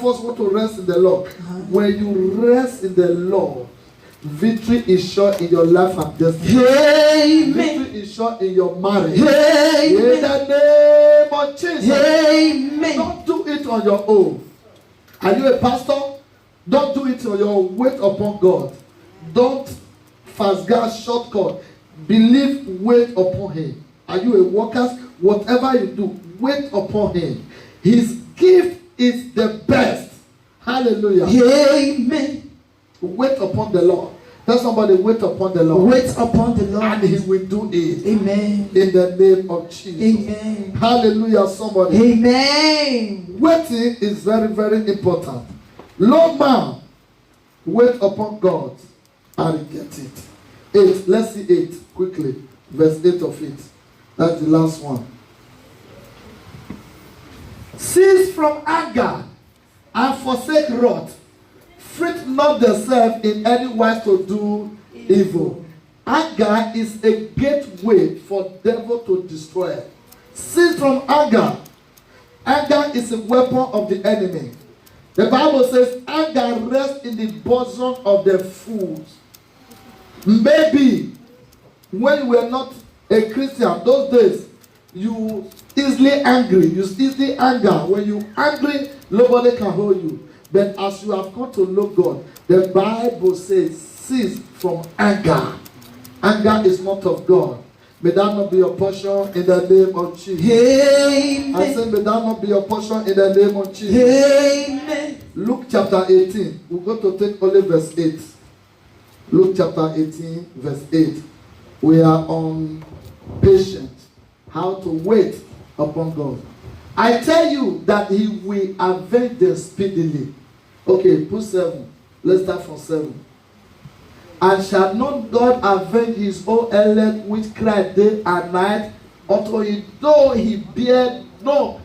of us want to rest in the Lord. When you rest in the Lord, victory is sure in your life and destiny. Amen. Victory is sure in your marriage. Amen. In the name of Jesus. Amen. Don't do it on your own. Are you a pastor? Don't do it on your own. Wait upon God. Don't fast gas shortcut. Believe, wait upon Him. Are you a worker? Whatever you do, wait upon Him. His gift is the best. Hallelujah. Amen. Wait upon the Lord. Tell somebody, wait upon the Lord. Wait upon the Lord. And He will do it. Amen. In the name of Jesus. Amen. Hallelujah, somebody. Amen. Waiting is very, very important. Lord man, wait upon God and get it. 8. Let's see 8 quickly. Verse 8 of it. That's the last one. Cease from anger and forsake wrath. Fret not yourself in any wise to do evil. Anger is a gateway for devil to destroy. Cease from anger. Anger is a weapon of the enemy. The Bible says anger rests in the bosom of the fools. Maybe when you were not a Christian, those days, you easily angry. You easily anger. When you angry, nobody can hold you. But as you have come to know God, the Bible says, cease from anger. Anger is not of God. May that not be your portion in the name of Jesus. Amen. I said, may that not be your portion in the name of Jesus. Amen. Luke chapter 18. We're going to take only verse 8. Luke chapter 18, verse 8. We are on patience. How to wait upon God. I tell you that He will avenge them speedily. Okay, put 7. Let's start from 7. And shall not God avenge His own elect which cry day and night, until though He bear not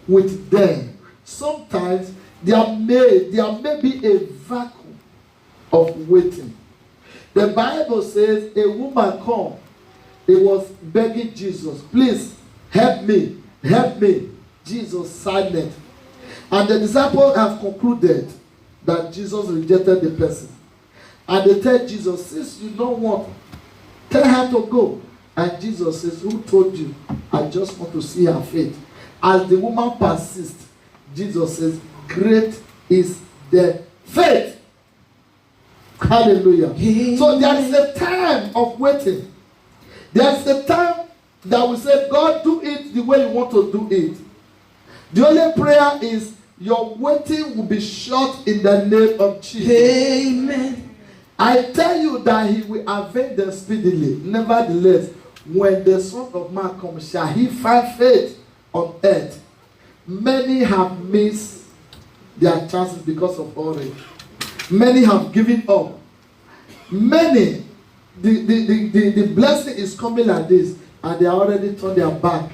with them? Sometimes there may be a vacuum of waiting. The Bible says a woman come. He was begging Jesus, please help me, help me. Jesus silent. And the disciples have concluded that Jesus rejected the person. And they tell Jesus, since you don't want, tell her to go. And Jesus says, who told you? I just want to see her faith. As the woman persists, Jesus says, great is the faith. Hallelujah. Amen. So there is a time of waiting. There is a time that we say, God, do it the way you want to do it. The only prayer is your waiting will be short in the name of Jesus. Amen. I tell you that He will avenge them speedily. Nevertheless, when the Son of Man comes, shall He find faith on earth? Many have missed their chances because of hurry. Many have given up. Many, the blessing is coming like this, and they already turned their back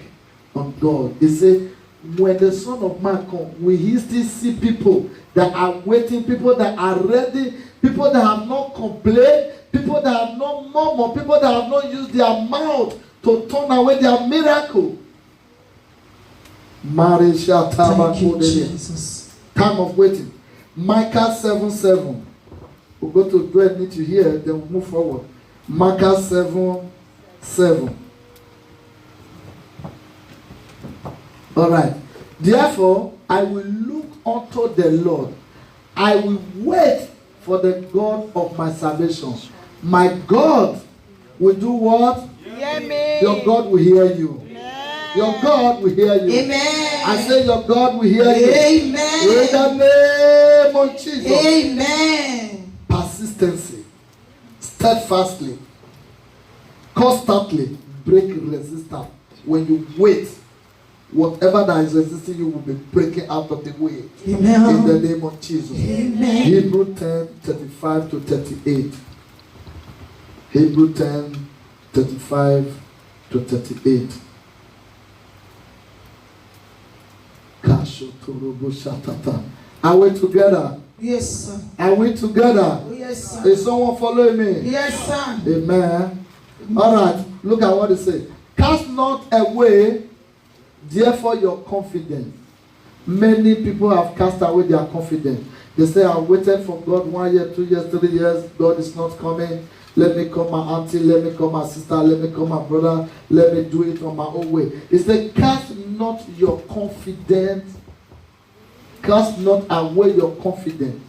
on God. He said, when the Son of Man comes, will He still see people that are waiting, people that are ready, people that have not complained, people that have not murmured, people that have not used their mouth to turn away their miracle? Thank you, Jesus. Time of waiting. Micah 7:7. We'll go to dwell need to hear, then we'll move forward. Micah 7:7. All right. Therefore, I will look unto the Lord. I will wait for the God of my salvation. My God will do what? Your God will hear you. Your God will hear you. Amen. I say your God will hear you. Amen. In the name of Jesus. Amen. Persistency, steadfastly, constantly break resistance. When you wait, whatever that is resisting you will be breaking out of the way. Amen. In the name of Jesus. Amen. Hebrew 10:35 to 38. Hebrew 10:35 to 38. Are we together? Yes, sir. Are we together? Yes, sir. Is someone following me? Yes, sir. Amen. All right. Look at what it says. Cast not away, therefore, your confidence, Many people have cast away their confidence. They say, I waited for God 1 year, 2 years, 3 years. God is not coming. Let me call my auntie. Let me call my sister. Let me call my brother. Let me do it on my own way. He said, cast not your confidence. Cast not away your confidence,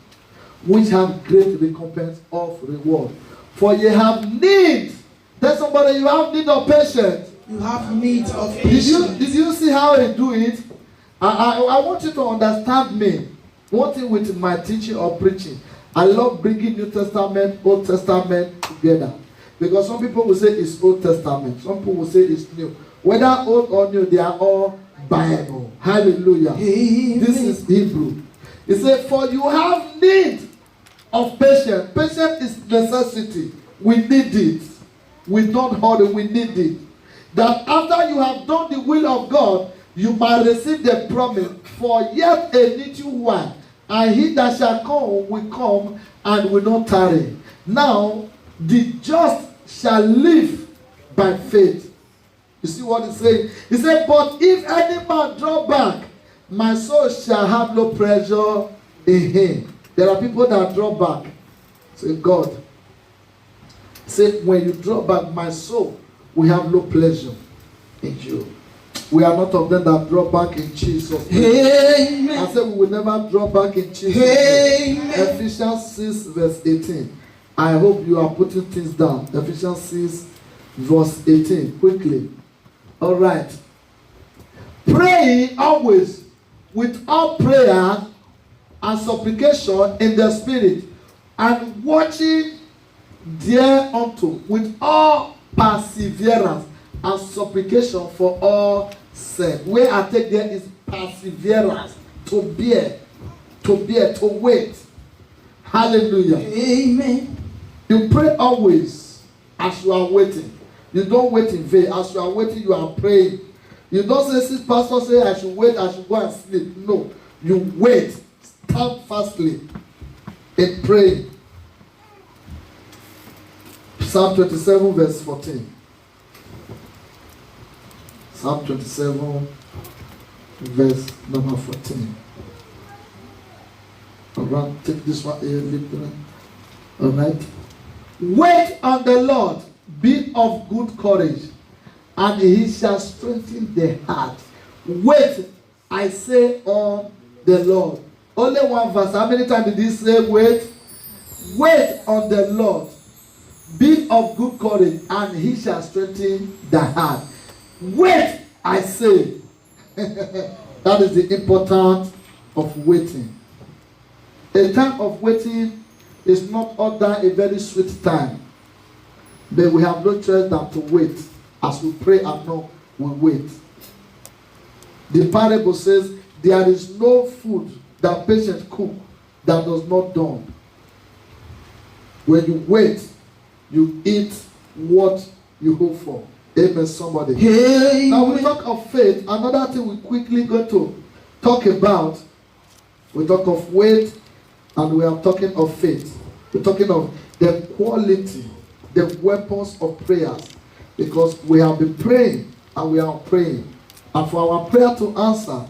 which have great recompense of reward. For you have need. Tell somebody, you have need of patience. You have need of patience. Did you see how he do it? I want you to understand me. One thing with my teaching or preaching, I love bringing New Testament, Old Testament together. Because some people will say it's Old Testament. Some people will say it's new. Whether old or new, they are all Bible. Hallelujah. Amen. This is Hebrew. He said, for you have need of patience. Patience is necessity. We need it. We don't hurry, we need it. That after you have done the will of God, you might receive the promise. For yet a little while, and he that shall come will come and will not tarry. Now, the just shall live by faith. You see what he's saying? He said, but if any man draw back, my soul shall have no pleasure in him. There are people that draw back. Say, God, say, when you draw back, my soul will have no pleasure in you. We are not of them that draw back in Jesus' name. Amen. I said we will never draw back in Jesus' name. Ephesians 6 verse 18. I hope you are putting things down. Ephesians 6 verse 18. Quickly. All right. Praying always with all prayer and supplication in the spirit, and watching thereunto with all perseverance and supplication for all saints. Where I take there is perseverance, to bear, to wait. Hallelujah. Amen. You pray always as you are waiting. You don't wait in vain. As you are waiting, you are praying. You don't say, since pastor say I should wait, I should go and sleep. No. You wait. Stand fastly in praying. Psalm 27 verse 14. Psalm 27 verse number 14. Alright, take this one here. Alright. Wait on the Lord, be of good courage, and he shall strengthen the heart. Wait, I say, on the Lord. Only one verse. How many times did he say wait? Wait on the Lord, be of good courage, and he shall strengthen the heart. Wait, I say. That is the importance of waiting. A time of waiting is not other a very sweet time. But we have no choice than to wait. As we pray and know, we wait. The parable says, there is no food that patient cook that does not done. When you wait, you eat what you hope for. Amen, somebody. Amen. Now we talk of faith. Another thing we quickly go to talk about. We talk of wait, and we are talking of faith. We're talking of the quality, the weapons of prayers. Because we have been praying and we are praying. And for our prayer to answer,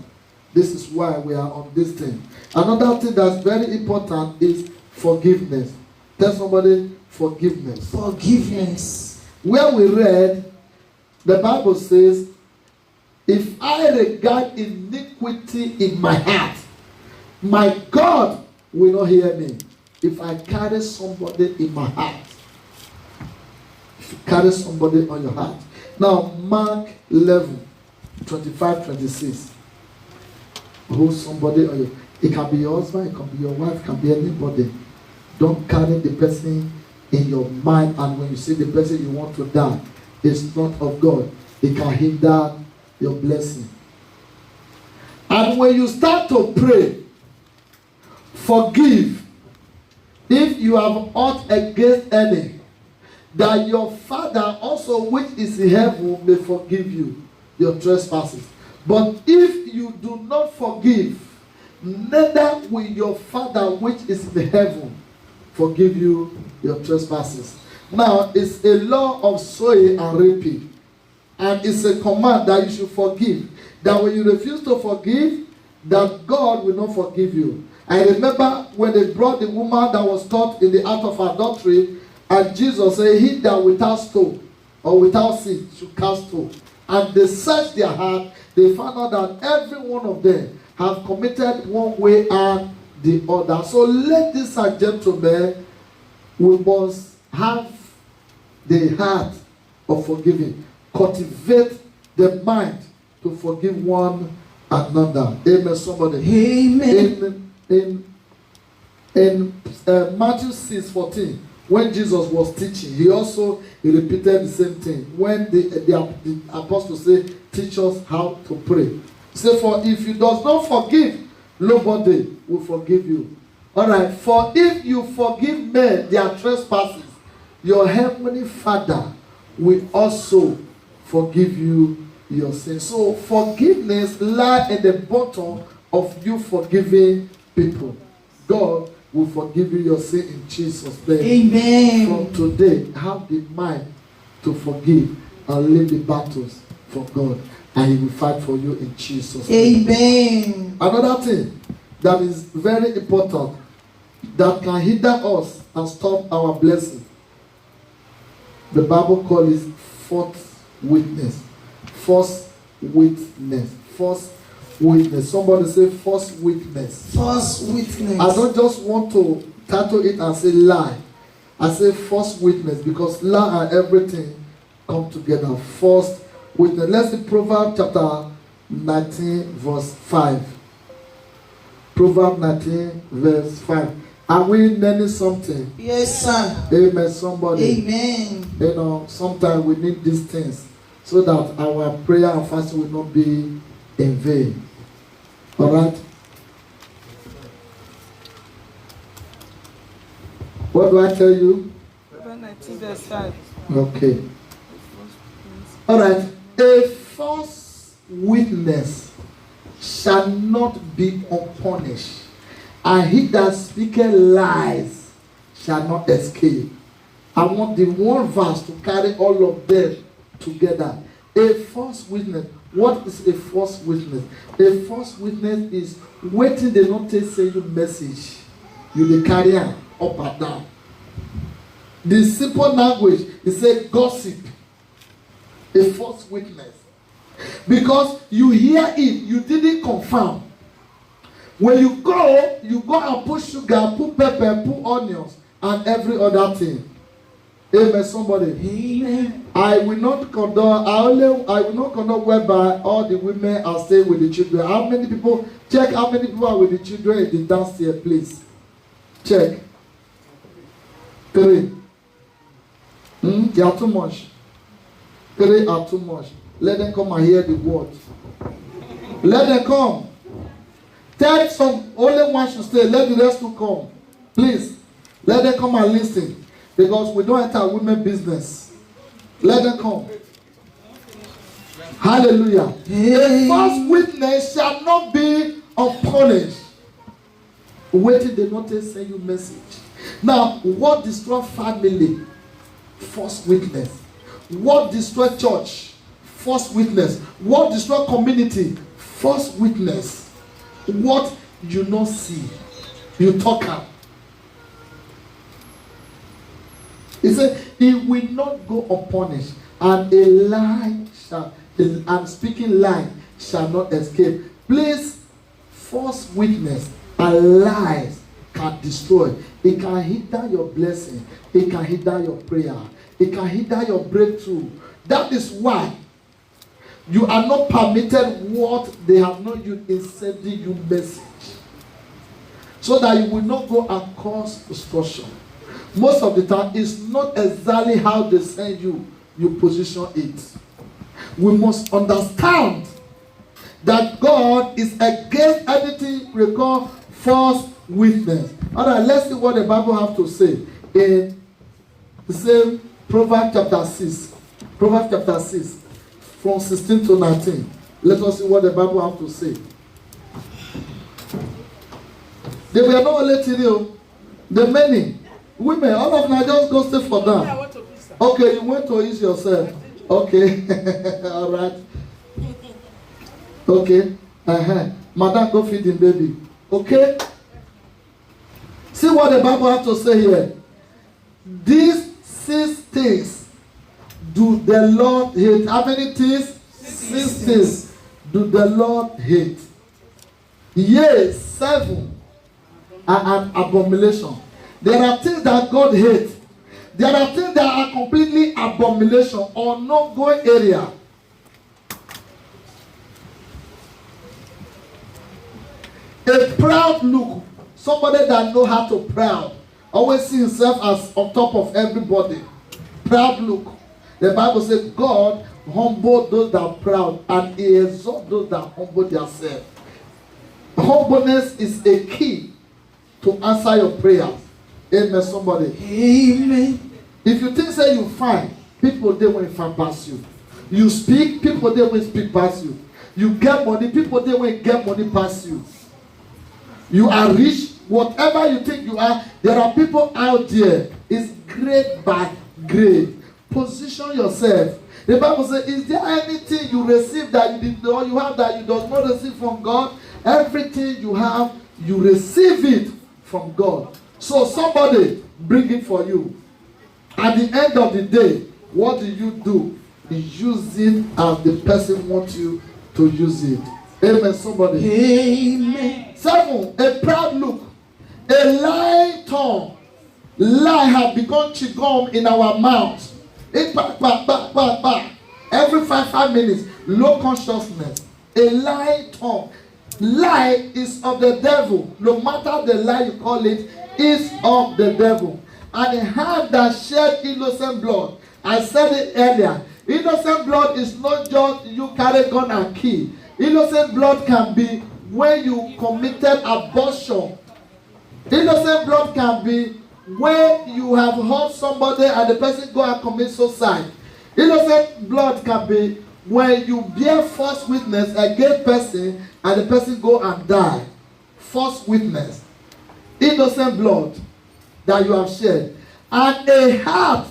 this is why we are on this thing. Another thing that's very important is forgiveness. Tell somebody, forgiveness. Forgiveness. Where we read, the Bible says, if I regard iniquity in my heart, my God will not hear me. If I carry somebody in my heart, if you carry somebody on your heart. Now, Mark 11, 25, 26. Hold somebody on your. It can be your husband, it can be your wife, it can be anybody. Don't carry the person in your mind, and when you see the person you want to die, it's not of God. It can hinder your blessing. And when you start to pray, forgive if you have aught against any, that your Father also which is in heaven may forgive you your trespasses. But if you do not forgive, neither will your Father which is in heaven forgive you your trespasses. Now, it's a law of sowing and reaping. And it's a command that you should forgive. That when you refuse to forgive, that God will not forgive you. I remember when they brought the woman that was caught in the act of adultery, and Jesus said, he that without stone or without sin should cast stone. And they searched their heart, they found out that every one of them have committed one way and the other. So ladies and gentlemen, we must have the heart of forgiving. Cultivate the mind to forgive one another. Amen, somebody. Amen. In Matthew 6:14, when Jesus was teaching, he repeated the same thing. When the apostles say, teach us how to pray. Say, for if you does not forgive, nobody will forgive you. Alright, for if you forgive men their trespasses, your heavenly Father will also forgive you your sins. So forgiveness lies at the bottom of you forgiving people. God will forgive you your sin in Jesus' name. Amen. From today, have the mind to forgive and leave the battles for God, and He will fight for you in Jesus' name. Amen. Another thing that is very important that can hinder us and stop our blessing, the Bible calls it false witness. False witness. False witness. Somebody say false witness. False witness. I don't just want to title it and say lie. I say false witness because lie and everything come together. False witness. Let's see Proverbs chapter 19 verse 5. Proverbs 19 verse 5. Are we learning something? Yes, sir. Amen, somebody. Amen. You know, sometimes we need these things so that our prayer and fasting will not be in vain. Alright? What do I tell you? Proverbs 19 verse 5. Okay. Alright. A false witness shall not be unpunished, and he that speaketh lies shall not escape. I want the one verse to carry all of them together. A false witness. What is a false witness? A false witness is waiting they not take say you message. You the carrier up and down. The simple language is a gossip. A false witness. Because you hear it, you didn't confirm. When you go and put sugar, put pepper, put onions, and every other thing. Amen, somebody. Amen. I will not condone. I will not condone whereby all the women are staying with the children. How many people? Check how many people are with the children in the dance here, please. Check. 3. They are too much. 3 are too much. Let them come and hear the word. Let them come. Tell some, only one should stay. Let the rest to come. Please. Let them come and listen. Because we don't enter women business. Let them come. Hallelujah. A false witness shall not be unpunished. Waiting the notice send you message. Now, what destroy family? False witness. What destroy church? False witness. What destroy community? False witness. What you not see, you talk out. He said, he will not go unpunished, and a lie shall, and speaking lie shall not escape. Please, false witness and lies can destroy. It can hinder your blessing. It can hinder your prayer. It can hinder your breakthrough. That is why you are not permitted what they have not used in sending you message. So that you will not go and cause destruction. Most of the time, it's not exactly how they send you, you position it. We must understand that God is against anything we call false witness. Alright, let's see what the Bible have to say in the same Proverbs chapter 6. Proverbs chapter 6, from 16 to 19. Let us see what the Bible have to say. They were not only you, the many women, all of them just go stay for them. Okay, you went to ease yourself. Okay, all right. Okay, Madam, go feed the baby. Okay? See what the Bible has to say here. These 6 things do the Lord hate. How many things? 6 things do the Lord hate. Yea, 7 are an abomination. There are things that God hates. There are things that are completely abomination or no-go area. A proud look. Somebody that knows how to proud. Always see himself as on top of everybody. Proud look. The Bible says God humble those that are proud and he exalts those that humble themselves. Humbleness is a key to answer your prayers. Amen, somebody. Amen. If you think say you fine, people they won't find past you. You speak, people they won't speak past you. You get money, people they won't get money past you. You are rich, whatever you think you are, there are people out there. It's grade by grade. Position yourself. The Bible says, is there anything you receive that you did or you have that you do not receive from God? Everything you have, you receive it from God. So somebody bring it for you. At the end of the day, what do? You use it as the person wants you to use it. Amen, somebody. Amen. 7, a proud look. A lying tongue. Lie have become chewing in our mouths. Every 5 minutes, low consciousness. A lying tongue. Lie is of the devil. No matter the lie you call it, is of the devil. And a hand that shed innocent blood. I said it earlier. Innocent blood is not just you carry gun and kill. Innocent blood can be when you committed abortion. Innocent blood can be when you have hurt somebody and the person go and commit suicide. Innocent blood can be when you bear false witness against person and the person go and die. False witness. Innocent blood that you have shed. And a heart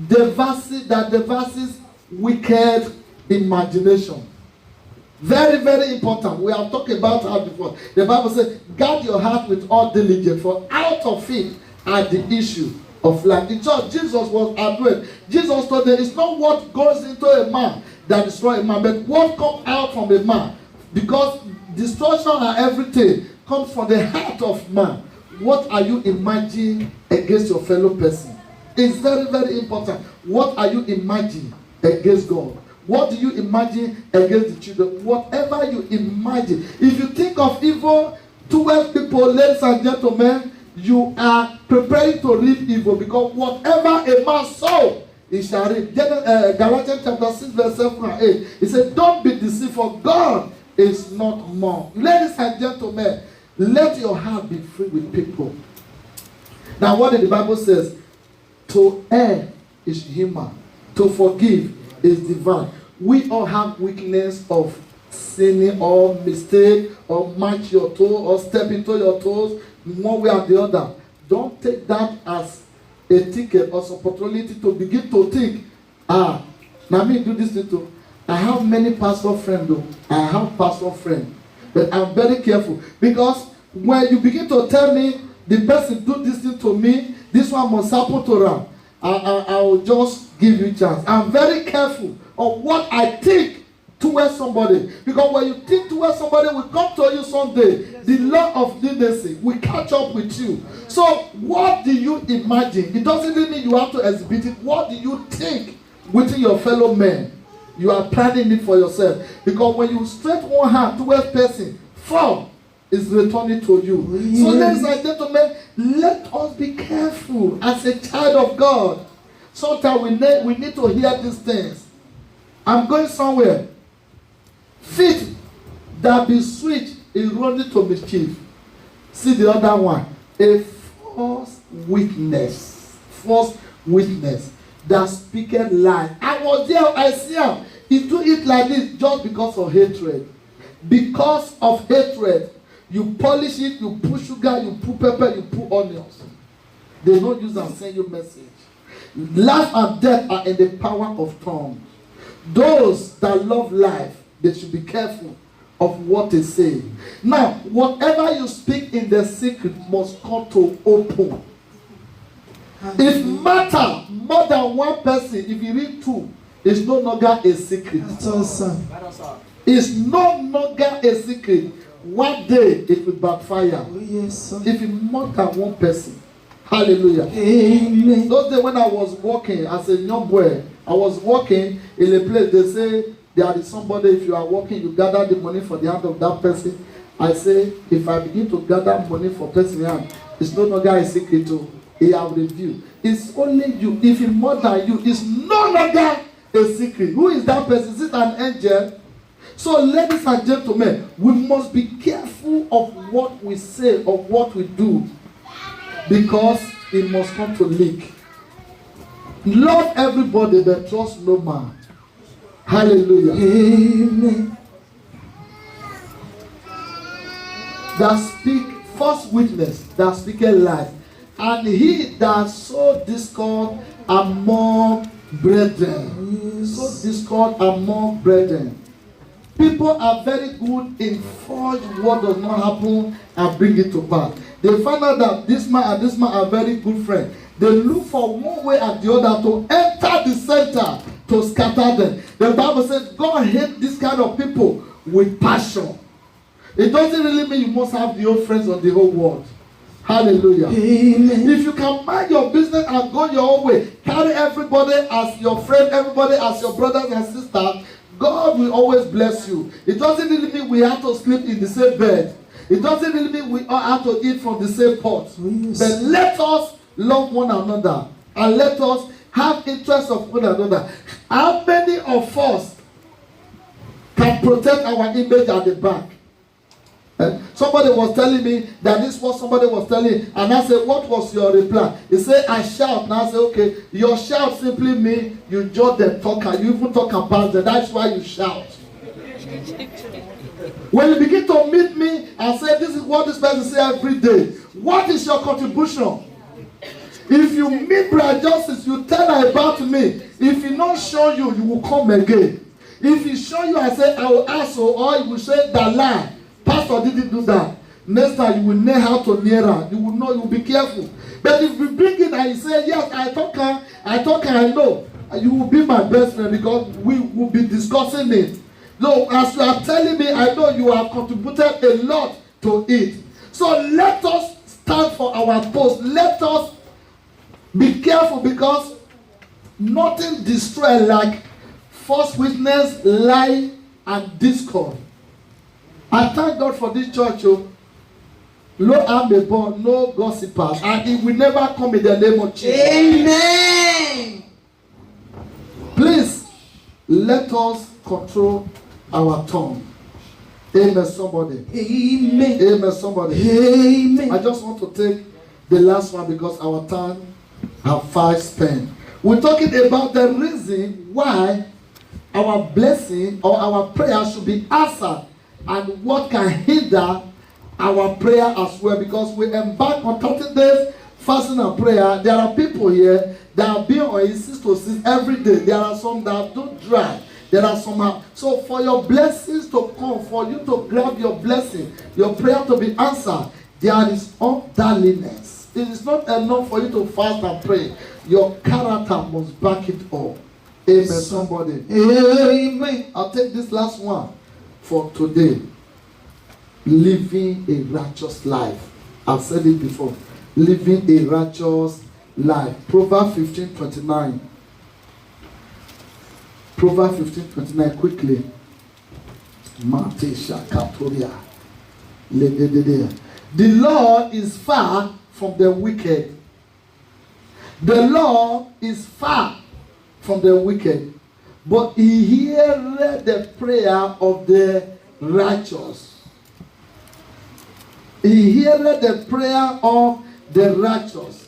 that devises wicked imagination. Very, very important. We have talked about that before. The Bible says, guard your heart with all diligence, for out of it are the issue of life. In church, Jesus was addressed. Jesus told them, it's not what goes into a man that destroys a man, but what comes out from a man. Because destruction and everything comes from the heart of man. What are you imagining against your fellow person? It's very, very important. What are you imagining against God? What do you imagine against the children? Whatever you imagine. If you think of evil towards people, ladies and gentlemen, you are preparing to reap evil, because whatever a man sow, he shall reap. Galatians chapter 6 verse 7 and 8. He said, don't be deceived, for God is not mocked. Ladies and gentlemen, let your heart be free with people. Now what did the Bible says? To err is human. To forgive is divine. We all have weakness of sinning or mistake or match your toe or step into your toes in one way or the other. Don't take that as a ticket or opportunity to begin to think, now me do this too. I have many pastor friends though. I have pastor friends. But I'm very careful, because when you begin to tell me the person do this thing to me, this one must happen to them, I will just give you a chance. I'm very careful of what I think towards somebody, because when you think towards somebody, will come to you someday. The law of leniency will catch up with you. So what do you imagine? It doesn't mean you have to exhibit it. What do you think within your fellow men? You are planning it for yourself, because when you stretch one hand towards person, fall is returning to you. Yes. So ladies and gentlemen, let us be careful as a child of God. Sometimes we need to hear these things. I'm going somewhere. Feet that be sweet is running to mischief. See the other one. A false witness. False witness that speaketh lie. I was there, I see him. He do it like this just because of hatred. Because of hatred. You polish it, you put sugar, you put pepper, you put onions. They don't use and send you message. Life and death are in the power of tongue. Those that love life, they should be careful of what is said. Now, whatever you speak in the secret must come to open. If matter more than one person, if you read two, it's no longer a secret. That's all, sir. It's no longer a secret. One day it will backfire. Oh, yes, sir. If it's more than one person. Hallelujah. Amen. Those days when I was working as a young boy, I was working in a place. They say there is somebody, if you are working, you gather the money for the hand of that person. I say, if I begin to gather money for person's hand, it's no longer a secret to he have revealed. It's only you. If it's more than you, it's no longer a secret. Who is that person? Is it an angel? So, ladies and gentlemen, we must be careful of what we say, of what we do, because it must come to leak. Love everybody, but trust no man. Hallelujah. Amen. That speak false witness, that speak a lie, and he that sow discord among brethren. So discord among brethren. People are very good in forge what does not happen and bring it to pass. They find out that this man and this man are very good friends. They look for one way and the other to enter the center to scatter them. The Bible says God hates this kind of people with passion. It doesn't really mean you must have the old friends on the whole world. Hallelujah. Amen. If you can mind your business and go your own way, carry everybody as your friend, everybody as your brothers and sisters, God will always bless you. It doesn't really mean we have to sleep in the same bed. It doesn't really mean we all have to eat from the same pot. Yes. But let us love one another and let us have interest of one another. How many of us can protect our image at the back? Somebody was telling me that this was somebody was telling, and I said, what was your reply? He said, I shout. And I said, okay, your shout simply means you judge the talker. You even talk about them. That's why you shout. When you begin to meet me and say, this is what this person says every day, what is your contribution? If you meet Brother Justice, you tell her about me. If he not show you, you will come again. If he show you, I say, I will ask you, or you will say, that lie. Pastor didn't do that. Next time you will know how to near her. You will know, you will be careful. But if we bring it and you say, yes, I know, you will be my best friend because we will be discussing it. No, as you are telling me, I know you have contributed a lot to it. So let us stand for our post. Let us be careful because nothing destroys like false witness, lie, and discord. I thank God for this church. No amebon, no gossipers, and it will never come in the name of Jesus. Amen. Please let us control our tongue. Amen, somebody. Amen. Amen, somebody. Amen. I just want to take the last one because our time have fast spent. We're talking about the reason why our blessing or our prayer should be answered, and what can hinder our prayer as well, because we embark on 30 days fasting and prayer. There are people here that are being on 6 to 6 every day. There are some that don't drive. There are some. So for your blessings to come, for you to grab your blessing, your prayer to be answered, there is ungodliness. It is not enough for you to fast and pray. Your character must back it up. Amen, somebody. Amen. I'll take this last one for today. Living a righteous life. I've said it before. Living a righteous life. Proverbs 15:29. Proverbs 15:29. Quickly. The Lord is far from the wicked. The Lord is far from the wicked, but he heareth the prayer of the righteous. He heareth the prayer of the righteous.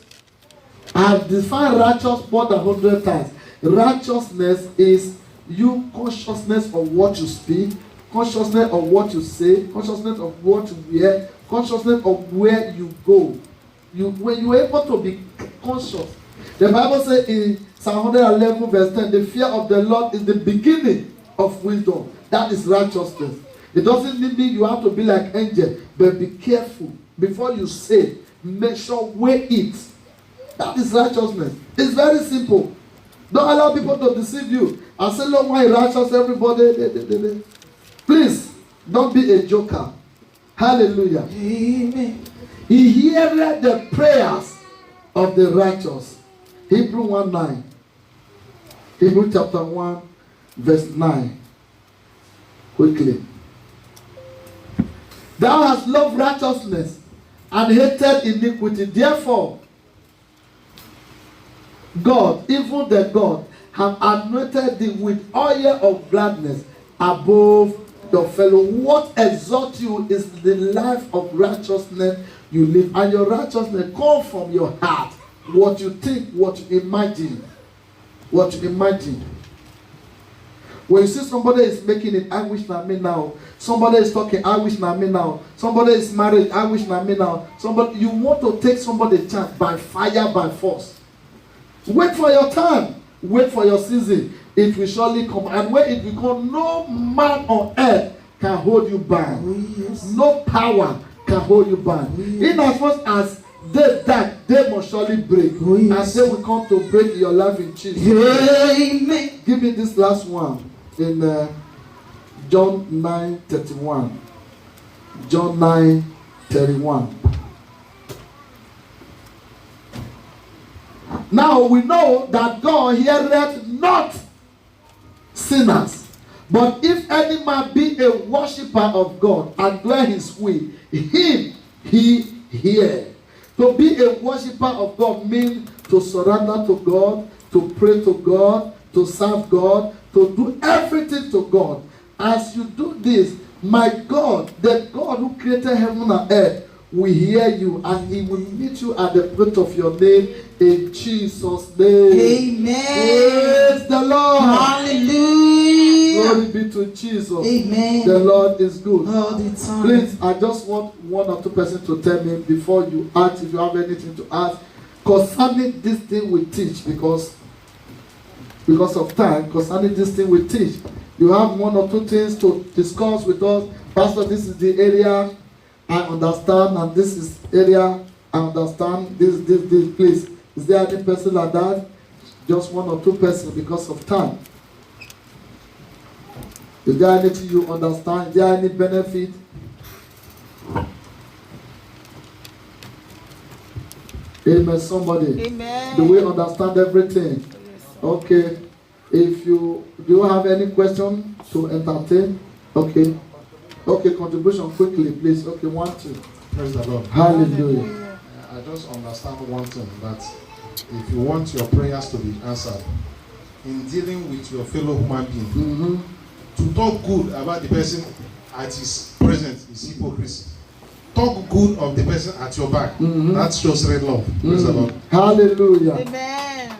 I have defined righteous more than 100 times. Righteousness is you consciousness of what you speak, consciousness of what you say, consciousness of what you wear, consciousness of where you go. When you are able to be conscious. The Bible says in Psalm 111 verse 10, the fear of the Lord is the beginning of wisdom. That is righteousness. It doesn't mean you have to be like angel, but be careful before you say. Make sure weigh it. That is righteousness. It's very simple. Don't allow people to deceive you and say, "Look, why righteous everybody?" Please don't be a joker. Hallelujah. Amen. He heareth the prayers of the righteous. Hebrew 1:9. Hebrew chapter 1, verse 9. Quickly. Thou hast loved righteousness and hated iniquity. Therefore, God, even the God, have anointed thee with oil of gladness above your fellow. What exalts you is the life of righteousness you live. And your righteousness comes from your heart. What you think, what you imagine. What you imagine. When you see somebody is making it, I wish na me now. Somebody is talking, I wish na me now. Somebody is married, I wish na me now. Somebody, you want to take somebody's chance by fire, by force. Wait for your time. Wait for your season. It will surely come. And when it will come, no man on earth can hold you back. Oh, yes. No power can hold you back. Oh, yes. In as much as they die, they must surely break. Oh, yes. And they will come to break your life in Jesus. Amen. Give me this last one in John 9:31. John 9:31. Now we know that God heareth not sinners. But if any man be a worshipper of God and dwell his will, him he hear. To be a worshipper of God means to surrender to God, to pray to God, to serve God, to do everything to God. As you do this, my God, the God who created heaven and earth, will hear you and he will meet you at the point of your name in Jesus' name. Amen. Praise the Lord. Hallelujah. Glory be to Jesus. Amen. The Lord is good. All the time. Please, I just want one or two persons to tell me before you ask if you have anything to ask concerning this thing we teach, because of time, concerning this thing we teach. You have one or two things to discuss with us. Pastor, this is the area I understand, and this is area I understand. This, please. Is there any person like that? Just one or two persons because of time. Is there anything you understand? Is there any benefit? Amen. Somebody. Amen. Do we understand everything? Okay. If you do have any question to entertain? Okay. Okay, contribution quickly, please. Okay, 1, 2. Praise the Lord. Hallelujah. I just understand one thing, that if you want your prayers to be answered, in dealing with your fellow human being, to talk good about the person at his present is hypocrisy. Talk good of the person at your back. That shows real love. Praise the Lord. Hallelujah. Amen.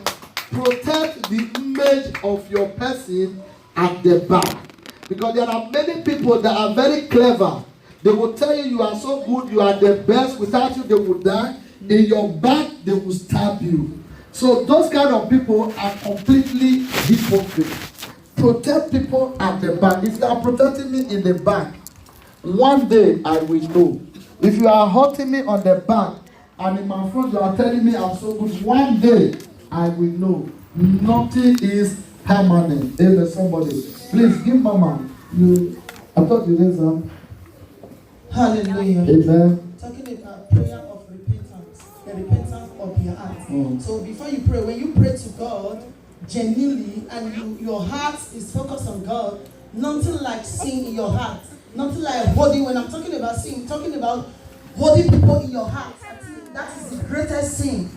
Protect the image of your person at the back. Because there are many people that are very clever. They will tell you you are so good, you are the best. Without you, they will die. In your back, they will stab you. So those kind of people are completely hypocrite. Protect people at the back. If you are protecting me in the back, one day I will know. If you are hurting me on the back, and in my front you are telling me I'm so good, one day I will know. Nothing is permanent. Amen. Somebody, please give Mama. I thought you did some. Hallelujah. Amen. Talking about prayer of repentance, the repentance of your heart. So before you pray, when you pray to God genuinely and your heart is focused on God, nothing like sin in your heart, nothing like holding. When I'm talking about sin, I'm talking about holding people in your heart. I think that is the greatest sin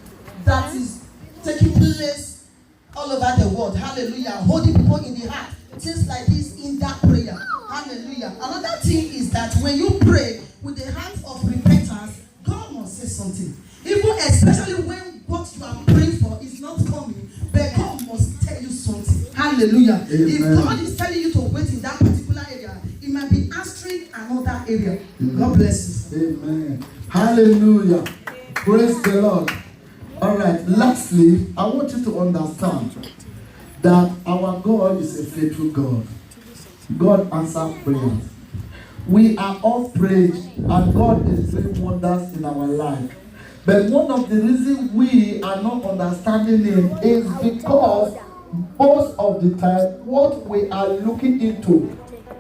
that is taking place all over the world. Hallelujah. Holding people in the heart. Things like this in that prayer. Hallelujah. Another thing is that when you pray with the heart of repentance, God must say something. Even especially when what you are praying for is not coming, but God must tell you something. Hallelujah. Amen. If God is telling you to wait in that particular area, it might be answering another area. God bless you. Amen. Hallelujah. Praise the Lord. All right. Lastly, I want you to understand that our God is a faithful God. God answers prayers. we are all praying and God is doing wonders in our life. But one of the reasons we are not understanding Him is because most of the time, what we are looking into,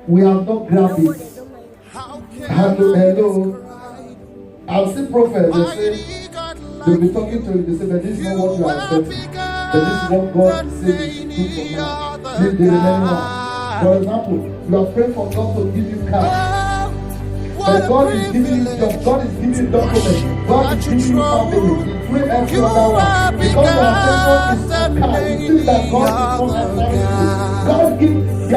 we have not grabbed it. Hello. I've seen prophets, they say, they'll be talking to you, they say, but this is not what you are expecting. But this is what God says you should do for now. Leave the remaining one. For example, you are praying for God to give you car. But God is giving you job, God is giving you documents, God is giving you family, including every other one. Because your attention is on car, you think that God is not answering you. God gives,